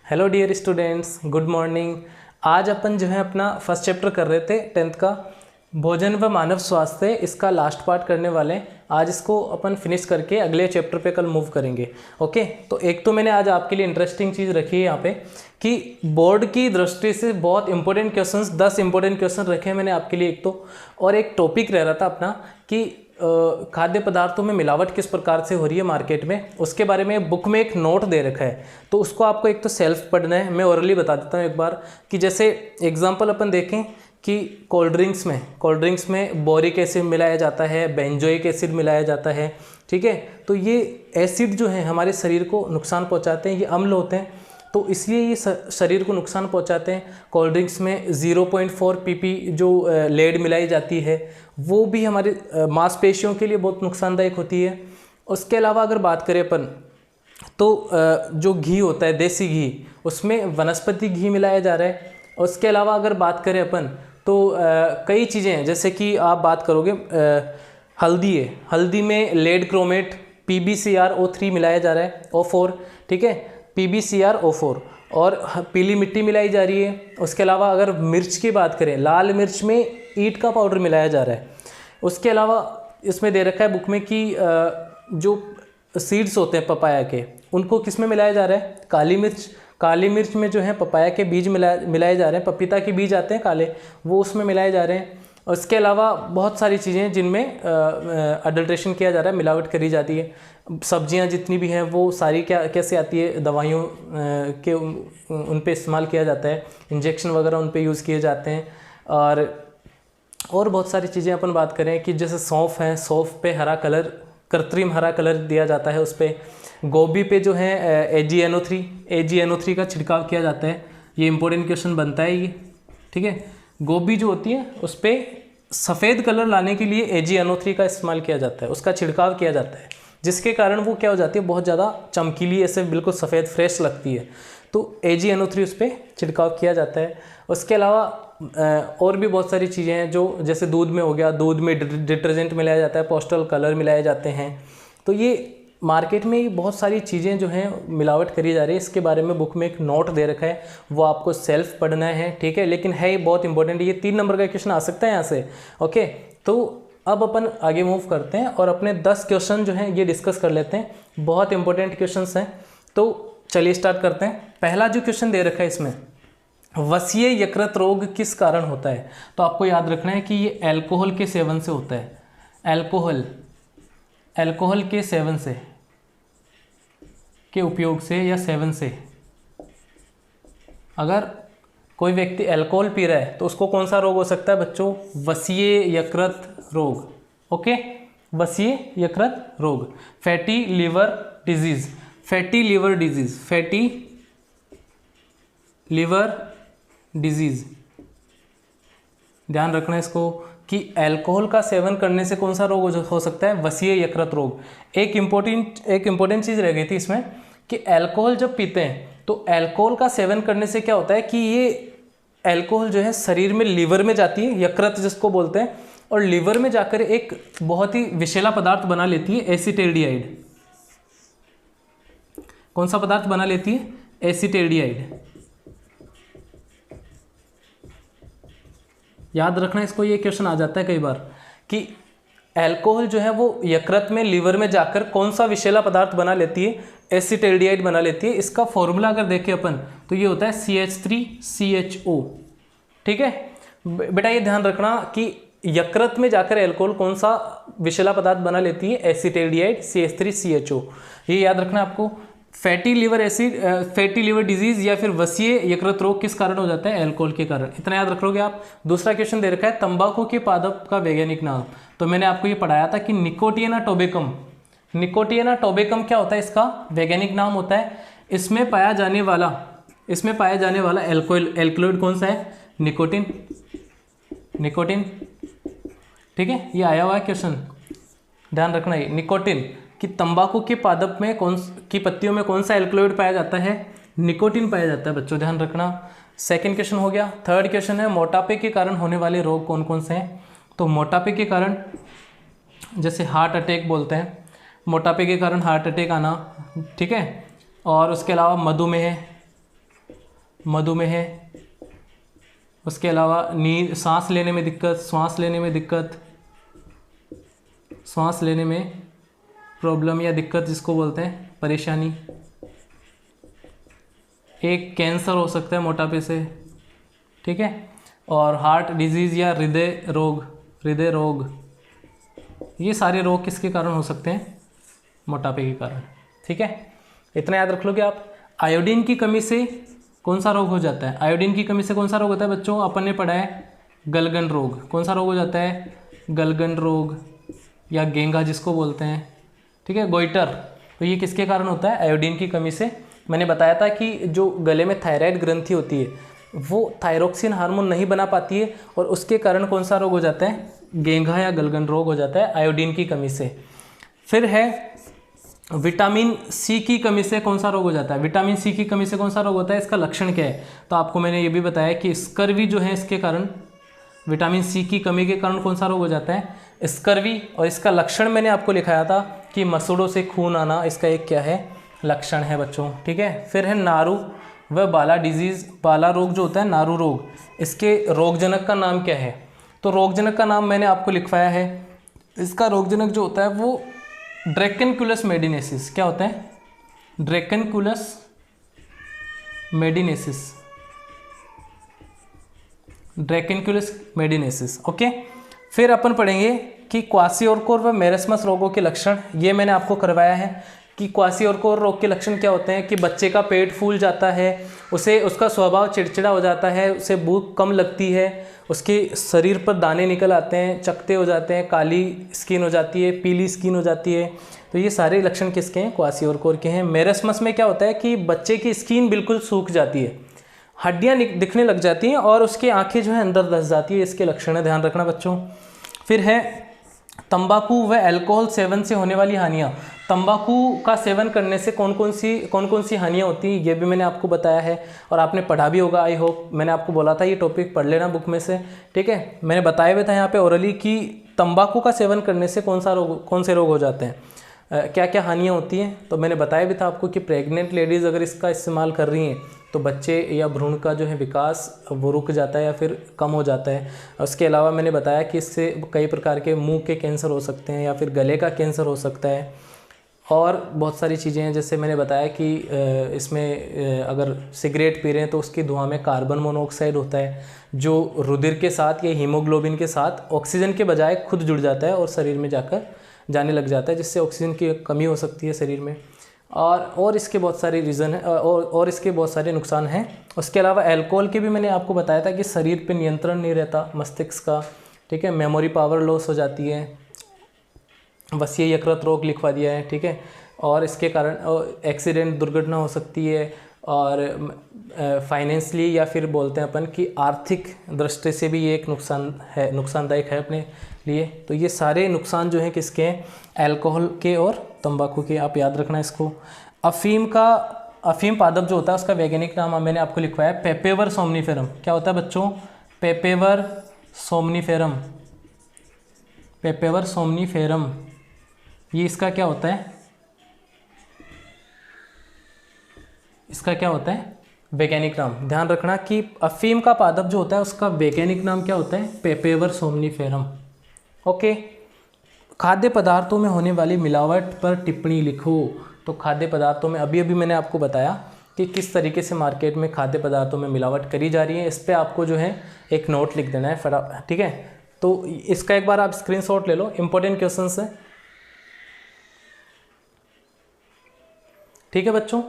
Hello dear students, good morning. आज अपन जो है अपना फर्स्ट चैप्टर कर रहे थे 10th का भोजन व मानव स्वास्थ्य, इसका लास्ट पार्ट करने वाले हैं। आज इसको अपन फिनिश करके अगले चैप्टर पे कल मूव करेंगे। ओके, तो एक तो मैंने आज आपके लिए इंटरेस्टिंग चीज़ रखी है यहाँ पे कि बोर्ड की दृष्टि से बहुत इंपॉर्टेंट क्वेश्चंस 10 इंपॉर्टेंट क्वेश्चन रखे हैं मैंने आपके लिए एक तो, और एक टॉपिक रह रहा था अपना कि खाद्य पदार्थों में मिलावट किस प्रकार से हो रही है मार्केट में, उसके बारे में बुक में एक नोट दे रखा है। तो उसको आपको एक तो सेल्फ पढ़ना है। मैं ओरली बता देता हूँ एक बार कि जैसे एग्जांपल अपन देखें कि कोल्ड ड्रिंक्स में बोरिक एसिड मिलाया जाता है, बेंजोइक एसिड मिलाया जाता है। ठीक है, तो ये एसिड जो है हमारे शरीर को नुकसान पहुँचाते हैं, ये अम्ल होते हैं, तो इसलिए ये शरीर को नुकसान पहुंचाते हैं। कोल्ड ड्रिंक्स में 0.4 pp जो लेड मिलाई जाती है वो भी हमारे मांसपेशियों के लिए बहुत नुकसानदायक होती है। उसके अलावा अगर बात करें अपन तो जो घी होता है देसी घी, उसमें वनस्पति घी मिलाया जा रहा है। उसके अलावा अगर बात करें अपन तो कई चीज़ें हैं, जैसे कि आप बात करोगे हल्दी है, हल्दी में लेड क्रोमेट PbCrO3 मिलाया जा रहा है, O4। ठीक है, PbCrO4, और पीली मिट्टी मिलाई जा रही है। उसके अलावा अगर मिर्च की बात करें, लाल मिर्च में ईंट का पाउडर मिलाया जा रहा है। उसके अलावा इसमें दे रखा है बुक में कि जो सीड्स होते हैं पपाया के, उनको किस में मिलाया जा रहा है, काली मिर्च में जो है पपाया के बीज मिलाए जा रहे हैं। पपीता के बीज आते हैं काले, वो उसमें मिलाए जा रहे हैं। उसके अलावा बहुत सारी चीज़ें जिनमें अडल्ट्रेशन किया जा रहा है, मिलावट करी जाती है। सब्जियां जितनी भी हैं वो सारी कैसे आती है, दवाइयों के उन पे इस्तेमाल किया जाता है, इंजेक्शन वगैरह उन पे यूज़ किए जाते हैं। और बहुत सारी चीज़ें अपन बात करें कि जैसे सौंफ है, सौंफ पे हरा कलर, कृत्रिम हरा कलर दिया जाता है उस पर। गोभी पे जो है AgNO3 का छिड़काव किया जाता है। ये इंपॉर्टेंट क्वेश्चन बनता है ये। ठीक है, गोभी जो होती है उस पर सफ़ेद कलर लाने के लिए AgNO3 का इस्तेमाल किया जाता है, उसका छिड़काव किया जाता है, जिसके कारण वो क्या हो जाती है, बहुत ज़्यादा चमकीली, ऐसे बिल्कुल सफ़ेद फ्रेश लगती है। तो AgNO3 उस पर छिड़काव किया जाता है। उसके अलावा और भी बहुत सारी चीज़ें हैं, जो जैसे दूध में हो गया, दूध में डिटर्जेंट मिलाया जाता है, पोस्टल कलर मिलाए जाते हैं। तो ये मार्केट में बहुत सारी चीज़ें जो हैं मिलावट करी जा रही है, इसके बारे में बुक में एक नोट दे रखा है, वो आपको सेल्फ पढ़ना है। ठीक है, लेकिन है ये बहुत इंपॉर्टेंट, ये 3 नंबर का क्वेश्चन आ सकता है यहाँ से। ओके, तो अब अपन आगे मूव करते हैं और अपने 10 क्वेश्चन जो हैं ये डिस्कस कर लेते हैं। बहुत इंपॉर्टेंट क्वेश्चंस हैं, तो चलिए स्टार्ट करते हैं। पहला जो क्वेश्चन दे रखा है इसमें, वसीय यकृत रोग किस कारण होता है? तो आपको याद रखना है कि ये अल्कोहल के सेवन से होता है। अल्कोहल के सेवन से, के उपयोग से या सेवन से, अगर कोई व्यक्ति अल्कोहल पी रहा है तो उसको कौन सा रोग हो सकता है बच्चों? वसीय यकृत रोग। ओके, वसीय यकृत रोग, फैटी लिवर डिजीज, ध्यान रखना इसको कि अल्कोहल का सेवन करने से कौन सा रोग हो सकता है? वसीय यकृत रोग। एक इम्पोर्टेंट चीज़ रह गई थी इसमें कि अल्कोहल जब पीते हैं तो अल्कोहल का सेवन करने से क्या होता है कि ये अल्कोहल जो है शरीर में, लीवर में जाती है, यकृत जिसको बोलते हैं, और लीवर में जाकर एक बहुत ही विषैला पदार्थ बना लेती है, एसिटेल्डिहाइड। कौन सा पदार्थ बना लेती है? एसिटेल्डिहाइड। याद रखना इसको, ये क्वेश्चन आ जाता है कई बार कि अल्कोहल जो है वो यकृत में, लीवर में जाकर कौन सा विषैला पदार्थ बना लेती है? एसिटेल्डिहाइड बना लेती है। इसका फॉर्मूला अगर देखें अपन तो ये होता है CH3CHO। ठीक है बेटा, ये ध्यान रखना कि यकृत में जाकर अल्कोहल कौन सा विषैला पदार्थ बना लेती है? Acetaldehyde, CH3CHO। ये याद रखना आपको। फैटी लिवर डिजीज या फिर वसीय यकृत रोग किस कारण हो जाता है? अल्कोहल के कारण। इतना याद रखोगे आप। दूसरा क्वेश्चन दे रखा है, तंबाकू के पादप का वैज्ञानिक नाम। तो मैंने आपको ये पढ़ाया था कि निकोटियाना टोबेकम क्या होता है? इसका वैज्ञानिक नाम होता है। इसमें पाया जाने वाला एल्कोलॉइड कौन सा है? निकोटिन। ठीक है, ये आया हुआ है क्वेश्चन, ध्यान रखना। ये निकोटिन कि तंबाकू के पादप में की पत्तियों में कौन सा एल्कोलॉइड पाया जाता है? निकोटिन पाया जाता है बच्चों, ध्यान रखना। सेकंड क्वेश्चन हो गया। थर्ड क्वेश्चन है, मोटापे के कारण होने वाले रोग कौन कौन से हैं? तो मोटापे के कारण जैसे हार्ट अटैक बोलते हैं, मोटापे के कारण हार्ट अटैक आना। ठीक है, और उसके अलावा मधुमेह, मधुमेह, उसके अलावा नींद, सांस लेने में दिक्कत, सांस लेने में प्रॉब्लम या दिक्कत जिसको बोलते हैं, परेशानी। एक कैंसर हो सकता है मोटापे से, ठीक है। और हार्ट डिजीज़ या हृदय रोग, ये सारे रोग किसके कारण हो सकते हैं? मोटापे के कारण, ठीक है। इतना याद रख लो कि आप आयोडीन की कमी से कौन सा रोग हो जाता है? आयोडीन की कमी से कौन सा रोग होता है बच्चों? अपन ने पढ़ा है गलगन रोग। कौन सा रोग हो जाता है? गलगन रोग या गेंगा जिसको बोलते हैं, ठीक है, गोइटर। तो ये किसके कारण होता है? आयोडीन की कमी से। मैंने बताया था कि जो गले में थायराइड ग्रंथि होती है वो थायरोक्सिन हार्मोन नहीं बना पाती है और उसके कारण कौन सा रोग हो जाता है? गेंगा या गलगन रोग हो जाता है आयोडीन की कमी से। फिर है विटामिन सी की कमी से कौन सा रोग हो जाता है? विटामिन सी की कमी से कौन सा रोग होता है? इसका लक्षण क्या है? तो आपको मैंने ये भी बताया कि स्कर्वी जो है इसके कारण, विटामिन सी की कमी के कारण कौन सा रोग हो जाता है? स्कर्वी। और इसका लक्षण मैंने आपको लिखाया था कि मसूड़ों से खून आना, इसका एक क्या है? लक्षण है बच्चों, ठीक है। फिर है नारू व बाला डिजीज़। बाला रोग जो होता है, नारू रोग, इसके रोगजनक का नाम क्या है? तो रोगजनक का नाम मैंने आपको लिखवाया है। इसका रोगजनक जो होता है वो ड्रैकेनकुलस मेडिनेसिस। क्या होता है? ड्रैकेनकुलस मेडिनेसिस, ओके। फिर अपन पढ़ेंगे कि क्वासियोरकोर व मेरेस्मस रोगों के लक्षण। ये मैंने आपको करवाया है कि क्वासियोरकोर रोग के लक्षण क्या होते हैं कि बच्चे का पेट फूल जाता है, उसका स्वभाव चिड़चिड़ा हो जाता है, उसे भूख कम लगती है, उसके शरीर पर दाने निकल आते हैं, चकते हो जाते हैं, काली स्किन हो जाती है, पीली स्किन हो जाती है। तो ये सारे लक्षण किसके हैं? क्वासियोरकोर के हैं। मेरेस्मस में क्या होता है कि बच्चे की स्किन बिल्कुल सूख जाती है, हड्डियाँ दिखने लग जाती हैं और उसकी आंखें जो है अंदर धंस जाती है। इसके लक्षण है, ध्यान रखना बच्चों। फिर है तंबाकू व अल्कोहल सेवन से होने वाली हानियाँ। तंबाकू का सेवन करने से कौन कौन सी हानियाँ होती हैं ये भी मैंने आपको बताया है और आपने पढ़ा भी होगा, आई होप। मैंने आपको बोला था ये टॉपिक पढ़ लेना बुक में से, ठीक है। मैंने बताया भी था यहाँ पे ओरली कि तंबाकू का सेवन करने से कौन से रोग हो जाते हैं, क्या क्या हानियाँ होती हैं। तो मैंने बताया भी था आपको कि प्रेग्नेंट लेडीज़ अगर इसका इस्तेमाल कर रही हैं तो बच्चे या भ्रूण का जो है विकास वो रुक जाता है या फिर कम हो जाता है। उसके अलावा मैंने बताया कि इससे कई प्रकार के मुंह के कैंसर हो सकते हैं या फिर गले का कैंसर हो सकता है और बहुत सारी चीज़ें हैं। जैसे मैंने बताया कि इसमें अगर सिगरेट पी रहे हैं तो उसकी धुआं में कार्बन मोनोऑक्साइड होता है जो रुधिर के साथ या हीमोग्लोबिन के साथ ऑक्सीजन के बजाय खुद जुड़ जाता है और शरीर में जाने लग जाता है, जिससे ऑक्सीजन की कमी हो सकती है शरीर में। और इसके बहुत सारे रीज़न हैं और इसके बहुत सारे नुकसान हैं। उसके अलावा अल्कोहल के भी मैंने आपको बताया था कि शरीर पे नियंत्रण नहीं रहता मस्तिष्क का, ठीक है, मेमोरी पावर लॉस हो जाती है, वसीय यकृत रोग लिखवा दिया है, ठीक है। और इसके कारण एक्सीडेंट, दुर्घटना हो सकती है और फाइनेंशियली या फिर बोलते हैं अपन कि आर्थिक दृष्टि से भी ये एक नुकसानदायक है अपने लिए। तो ये सारे नुकसान जो हैं किसके हैं? अल्कोहल के और तंबाकू के, आप याद रखना इसको। अफीम पादप जो होता है उसका वैज्ञानिक नाम मैंने आपको लिखवाया है पेपेवर सोमनीफेरम। क्या होता है बच्चों? पेपेवर सोमनीफेरम। ये इसका क्या होता है? वैज्ञानिक नाम। ध्यान रखना कि अफीम का पादप जो होता है उसका वैज्ञानिक नाम क्या होता है? पेपेवर सोमनीफेरम, ओके। खाद्य पदार्थों में होने वाली मिलावट पर टिप्पणी लिखो। तो खाद्य पदार्थों में अभी मैंने आपको बताया कि किस तरीके से मार्केट में खाद्य पदार्थों में मिलावट करी जा रही है। इस पर आपको जो है एक नोट लिख देना है, ठीक है। तो इसका एक बार आप स्क्रीनशॉट ले लो, इंपॉर्टेंट क्वेश्चन है, ठीक है बच्चों,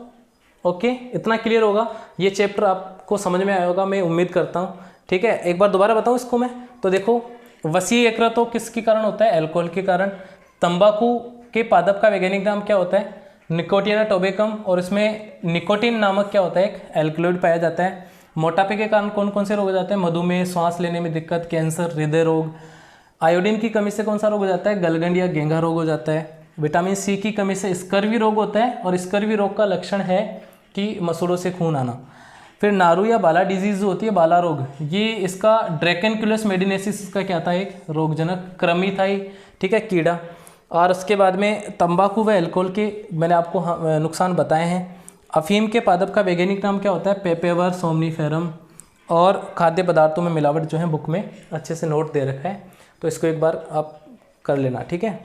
ओके। इतना क्लियर होगा, ये चैप्टर आपको समझ में आया होगा मैं उम्मीद करता हूँ, ठीक है। एक बार दोबारा बताऊँ इसको मैं, तो देखो वसीय यकृत रोग किसके कारण होता है? अल्कोहल के कारण। तंबाकू के पादप का वैज्ञानिक नाम क्या होता है? निकोटिना टोबेकम, और इसमें निकोटिन नामक क्या होता है? एक एल्कलॉइड पाया जाता है। मोटापे के कारण कौन कौन से रोग हो जाते हैं? मधुमेह, श्वास लेने में दिक्कत, कैंसर, हृदय रोग। आयोडीन की कमी से कौन सा रोग हो जाता है? गलगंड या गेंगा रोग हो जाता है। विटामिन सी की कमी से स्कर्वी रोग होता है और स्कर्वी रोग का लक्षण है कि मसूड़ों से खून आना। फिर नारू या बाला डिजीज जो होती है, बाला रोग, ये इसका ड्रैकेनकुलस मेडिनेसिस इसका क्या था? एक रोगजनक कृमि था, ठीक है, कीड़ा। और उसके बाद में तंबाकू व अल्कोहल के मैंने आपको नुकसान बताए हैं। अफीम के पादप का वैज्ञानिक नाम क्या होता है? पेपेवर सोमनीफेरम। और खाद्य पदार्थों में मिलावट जो है बुक में अच्छे से नोट दे रखा है, तो इसको एक बार आप कर लेना, ठीक है।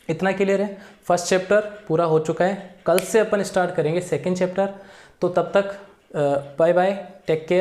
इतना क्लियर है। फर्स्ट चैप्टर पूरा हो चुका है। कल से अपन स्टार्ट करेंगे सेकंड चैप्टर। तो तब तक बाय बाय, टेक केयर।